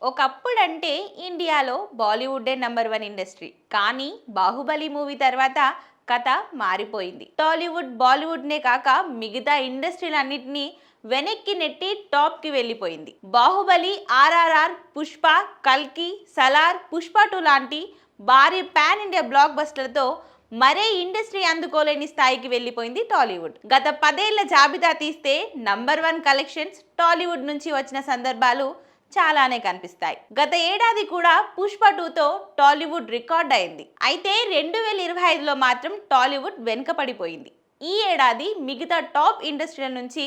ఒకప్పుడంటే ఇండియాలో బాలీవుడ్డే number 1 industry. కానీ బాహుబలి మూవీ తర్వాత కథ మారిపోయింది. టాలీవుడ్, బాలీవుడ్నే కాక మిగతా ఇండస్ట్రీలన్నింటినీ వెనక్కి నెట్టి టాప్కి వెళ్ళిపోయింది. బాహుబలి, ఆర్ఆర్ఆర్, పుష్ప, కల్కి, సలార్, పుష్ప 2 లాంటి భారీ పాన్ ఇండియా బ్లాక్ బస్టర్లతో మరే ఇండస్ట్రీ అందుకోలేని స్థాయికి వెళ్ళిపోయింది టాలీవుడ్. గత 10 ఏళ్ల జాబితా తీస్తే నంబర్ 1 కలెక్షన్స్ టాలీవుడ్ నుంచి వచ్చిన సందర్భాలు చాలానే కనిపిస్తాయి. గత ఏడాది కూడా పుష్ప 2తో టాలీవుడ్ రికార్డ్ అయింది. అయితే 2025లో మాత్రం టాలీవుడ్ వెనుకపడిపోయింది. ఈ ఏడాది మిగతా టాప్ ఇండస్ట్రీల నుంచి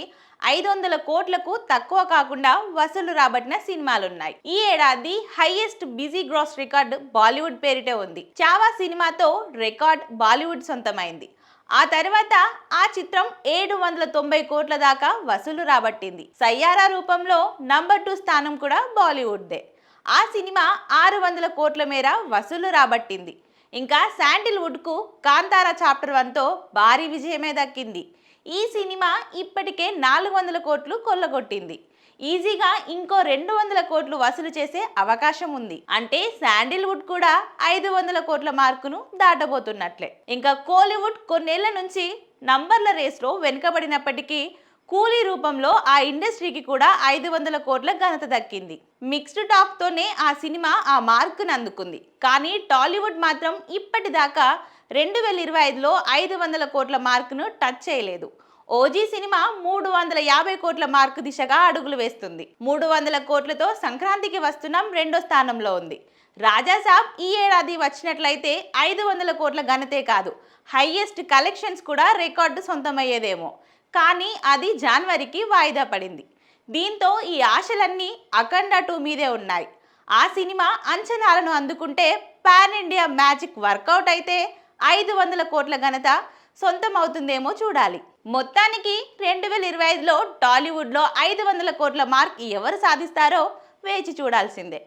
500 కోట్లకు తక్కువ కాకుండా వసూలు రాబట్టిన సినిమాలున్నాయి. ఈ ఏడాది హైయెస్ట్ బిజీ గ్రాస్ రికార్డ్ బాలీవుడ్ పేరిటే ఉంది. చావా సినిమాతో రికార్డ్ బాలీవుడ్ సొంతమైంది. ఆ తర్వాత ఆ చిత్రం 790 కోట్ల దాకా వసూలు రాబట్టింది. సయ్యారా రూపంలో నంబర్ 2 స్థానం కూడా బాలీవుడ్దే. ఆ సినిమా 600 కోట్ల మేర వసూలు రాబట్టింది. ఇంకా శాండిల్వుడ్కు కాంతారా చాప్టర్ 1తో భారీ విజయమే దక్కింది. ఈ సినిమా ఇప్పటికే 400 కోట్లు కొల్లగొట్టింది. ఈజీగా ఇంకో 200 కోట్లు వసూలు చేసే అవకాశం ఉంది. అంటే శాండిల్వుడ్ కూడా 500 కోట్ల మార్కును దాటబోతున్నట్లే. ఇంకా కోలీవుడ్ కొన్నేళ్ల నుంచి నంబర్ల రేస్లో వెనుకబడినప్పటికీ కూలీ రూపంలో ఆ ఇండస్ట్రీకి కూడా 500 కోట్ల ఘనత దక్కింది. మిక్స్డ్ టాక్తోనే ఆ సినిమా ఆ మార్కును అందుకుంది. కానీ టాలీవుడ్ మాత్రం ఇప్పటిదాకా 2025లో 500 కోట్ల మార్కును టచ్ చేయలేదు. ఓజీ సినిమా 350 కోట్ల మార్కు దిశగా అడుగులు వేస్తుంది. 300 కోట్లతో సంక్రాంతికి వస్తున్నాం 2వ స్థానంలో ఉంది. రాజాసాబ్ ఈ ఏడాది వచ్చినట్లయితే 500 కోట్ల ఘనతే కాదు, హైయెస్ట్ కలెక్షన్స్ కూడా రికార్డు సొంతమయ్యేదేమో. కానీ అది జనవరికి వాయిదా పడింది. దీంతో ఈ ఆశలన్నీ అఖండ 2 మీదే ఉన్నాయి. ఆ సినిమా అంచనాలను అందుకుంటే పాన్ ఇండియా మ్యాజిక్ వర్కౌట్ అయితే 500 కోట్ల ఘనత సొంతం అవుతుందేమో చూడాలి. మొత్తానికి 2025లో టాలీవుడ్లో 500 కోట్ల మార్క్ ఎవరు సాధిస్తారో వేచి చూడాల్సిందే.